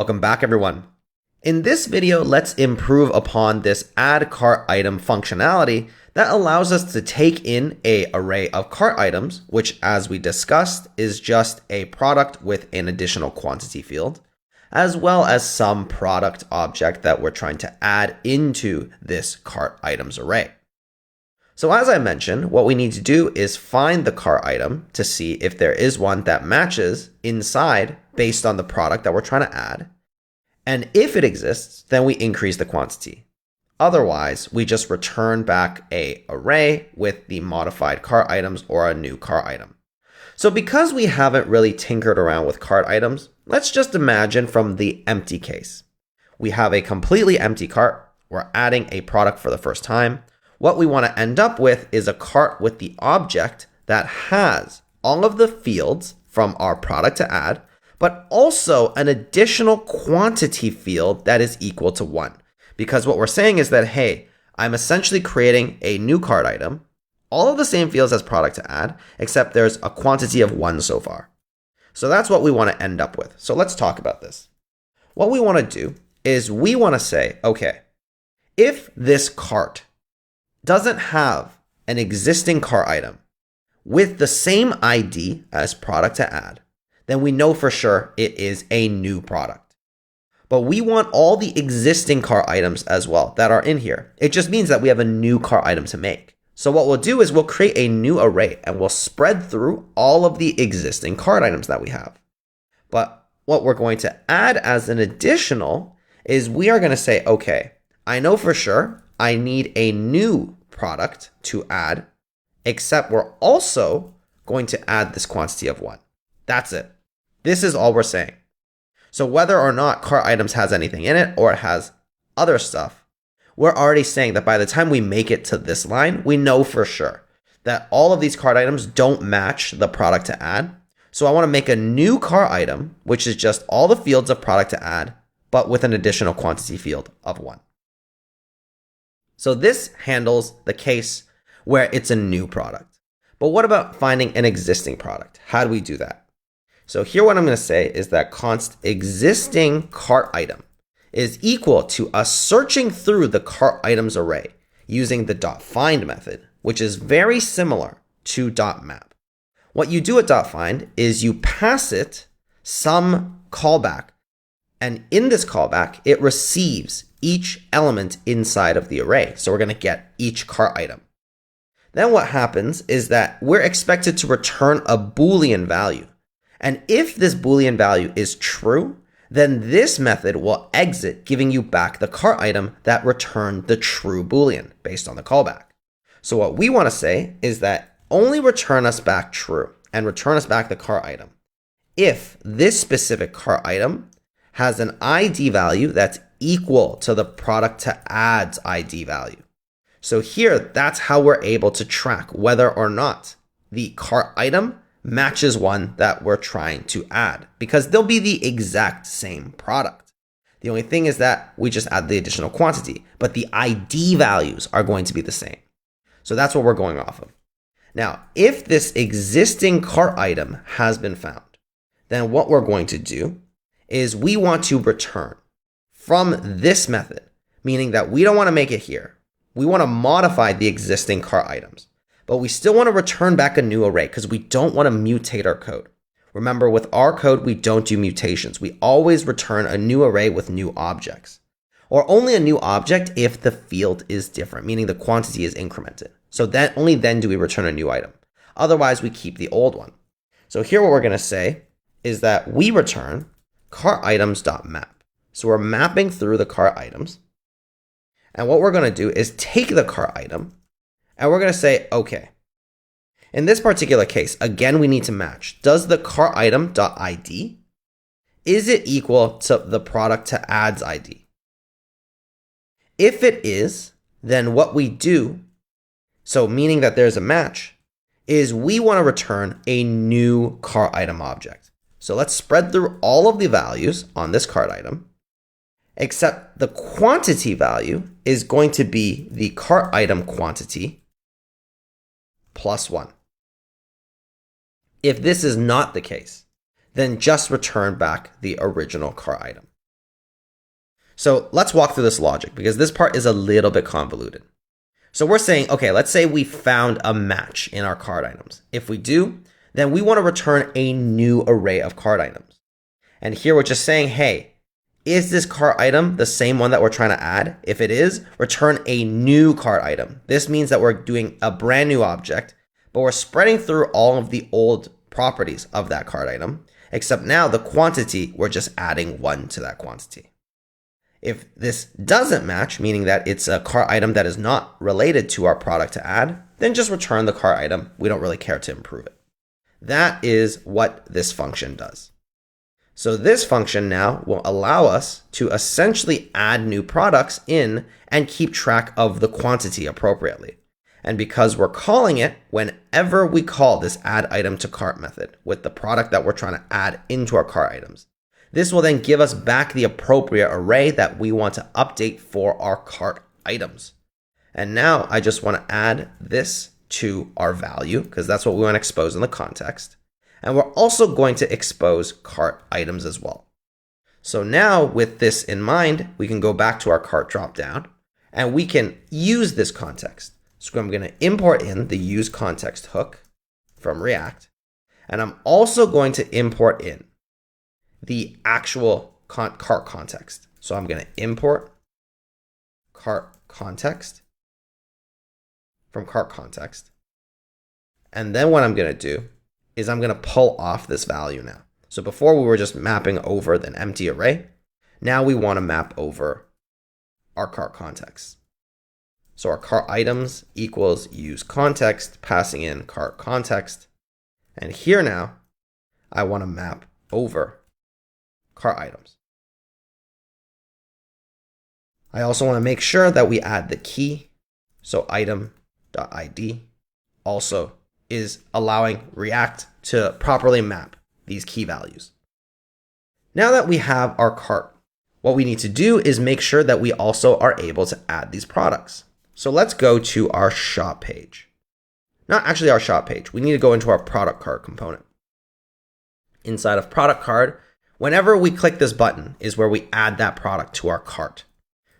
Welcome back, everyone. In this video, let's improve upon this add cart item functionality that allows us to take in an array of cart items, which, as we discussed, is just a product with an additional quantity field, as well as some product object that we're trying to add into this cart items array. So as I mentioned, what we need to do is find the cart item to see if there is one that matches inside based on the product that we're trying to add. And if it exists, then we increase the quantity. Otherwise, we just return back an array with the modified cart items or a new cart item. So because we haven't really tinkered around with cart items, let's just imagine from the empty case. We have a completely empty cart. We're adding a product for the first time. What we want to end up with is a cart with the object that has all of the fields from our product to add, but also an additional quantity field that is equal to 1. Because what we're saying is that, hey, I'm essentially creating a new cart item, all of the same fields as product to add, except there's a quantity of 1 so far. So that's what we want to end up with. So let's talk about this. What we want to do is we want to say, okay, if this cart doesn't have an existing cart item with the same ID as product to add, then we know for sure it is a new product. But we want all the existing cart items as well that are in here. It just means that we have a new cart item to make. So what we'll do is we'll create a new array and we'll spread through all of the existing cart items that we have. But what we're going to add as an additional is we are going to say, okay, I know for sure I need a new product to add, except we're also going to add this quantity of 1. That's it. This is all we're saying. So whether or not cart items has anything in it or it has other stuff, we're already saying that by the time we make it to this line, we know for sure that all of these cart items don't match the product to add. So I want to make a new cart item, which is just all the fields of product to add, but with an additional quantity field of 1. So this handles the case where it's a new product. But what about finding an existing product? How do we do that? So here what I'm going to say is that const existing cart item is equal to us searching through the cart items array using the .find method, which is very similar to .map. What you do at .find is you pass it some callback, and in this callback, it receives each element inside of the array. So we're going to get each cart item. Then what happens is that we're expected to return a Boolean value. And if this Boolean value is true, then this method will exit, giving you back the cart item that returned the true Boolean based on the callback. So what we want to say is that only return us back true and return us back the cart item if this specific cart item has an ID value that's equal to the product to add's ID value. So here, that's how we're able to track whether or not the cart item matches one that we're trying to add, because they'll be the exact same product. The only thing is that we just add the additional quantity, but the ID values are going to be the same. So that's what we're going off of. Now, if this existing cart item has been found, then what we're going to do is we want to return from this method, meaning that we don't want to make it here. We want to modify the existing cart items, but we still want to return back a new array because we don't want to mutate our code. Remember, with our code, we don't do mutations. We always return a new array with new objects, or only a new object if the field is different, meaning the quantity is incremented. So then only then do we return a new item. Otherwise, we keep the old one. So here what we're going to say is that we return cart items.map. So we're mapping through the cart items. And what we're going to do is take the cart item and we're going to say, okay, in this particular case, again, we need to match. Does the cart item.id, is it equal to the product to add's ID? If it is, then what we do, so meaning that there's a match, is we want to return a new cart item object. So let's spread through all of the values on this cart item, except the quantity value is going to be the cart item quantity plus 1. If this is not the case, then just return back the original cart item. So let's walk through this logic because this part is a little bit convoluted. So we're saying, okay, let's say we found a match in our cart items. If we do, then we want to return a new array of cart items. And here we're just saying, hey, is this cart item the same one that we're trying to add? If it is, return a new cart item. This means that we're doing a brand new object, but we're spreading through all of the old properties of that cart item, except now the quantity, we're just adding 1 to that quantity. If this doesn't match, meaning that it's a cart item that is not related to our product to add, then just return the cart item. We don't really care to improve it. That is what this function does. So this function now will allow us to essentially add new products in and keep track of the quantity appropriately. And because we're calling it whenever we call this add item to cart method with the product that we're trying to add into our cart items, this will then give us back the appropriate array that we want to update for our cart items. And now I just want to add this to our value because that's what we want to expose in the context. And we're also going to expose cart items as well. So now with this in mind, we can go back to our cart dropdown and we can use this context. So I'm going to import in the use context hook from React. And I'm also going to import in the actual cart context. So I'm going to import cart context from cart context. And then what I'm going to do is I'm going to pull off this value now. So before we were just mapping over an empty array. Now we want to map over our cart context. So our cart items equals use context, passing in cart context. And here now, I want to map over cart items. I also want to make sure that we add the key. So item.id also is allowing React to properly map these key values. Now that we have our cart, what we need to do is make sure that we also are able to add these products. So let's go to our shop page. Not actually our shop page. We need to go into our product card component. Inside of product card, whenever we click this button is where we add that product to our cart.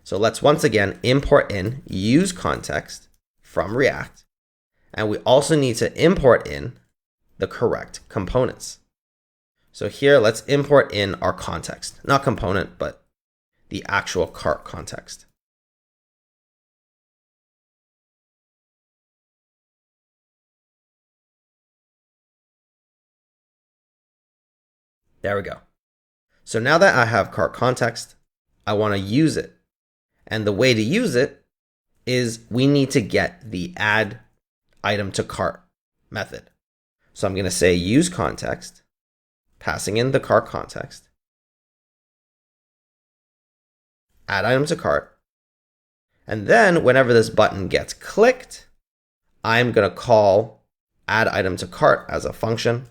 So let's once again import in use context from React. And we also need to import in the correct components. So here, let's import in our context, not component, but the actual cart context. There we go. So now that I have cart context, I want to use it. And the way to use it is we need to get the add item to cart method. So I'm going to say use context, passing in the cart context, add item to cart. And then whenever this button gets clicked, I'm going to call add item to cart as a function,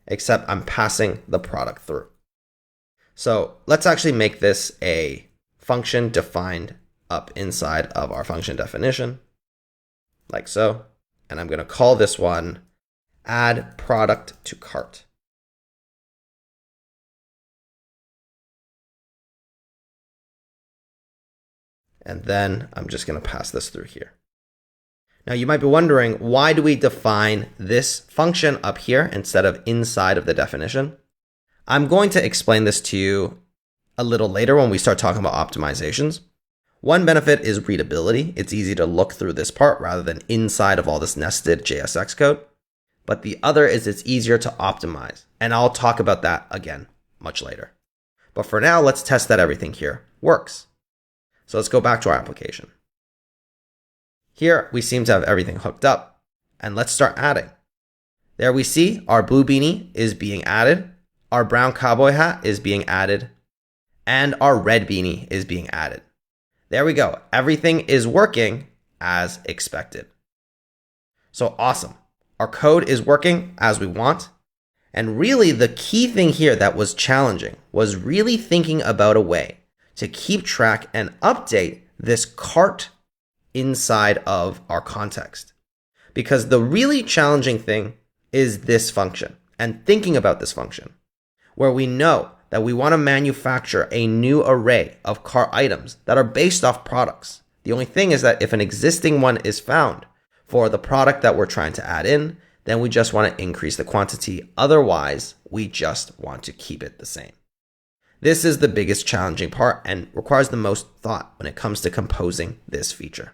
except I'm passing the product through. So let's actually make this a function defined up inside of our function definition, like so. And I'm going to call this one add product to cart. And then I'm just going to pass this through here. Now you might be wondering, why do we define this function up here instead of inside of the definition? I'm going to explain this to you a little later when we start talking about optimizations. One benefit is readability. It's easy to look through this part rather than inside of all this nested JSX code. But the other is it's easier to optimize. And I'll talk about that again much later. But for now, let's test that everything here works. So let's go back to our application. Here, we seem to have everything hooked up. And let's start adding. There we see our blue beanie is being added. Our brown cowboy hat is being added. And our red beanie is being added. There we go. Everything is working as expected. So awesome. Our code is working as we want. And really the key thing here that was challenging was really thinking about a way to keep track and update this cart inside of our context. Because the really challenging thing is this function and thinking about this function, where we know that we want to manufacture a new array of cart items that are based off products. The only thing is that if an existing one is found for the product that we're trying to add in, then we just want to increase the quantity. Otherwise, we just want to keep it the same. This is the biggest challenging part and requires the most thought when it comes to composing this feature.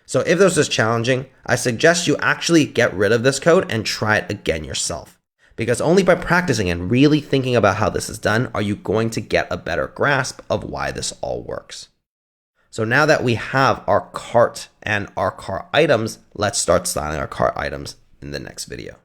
So if this is challenging, I suggest you actually get rid of this code and try it again yourself. Because only by practicing and really thinking about how this is done are you going to get a better grasp of why this all works. So now that we have our cart and our cart items, let's start styling our cart items in the next video.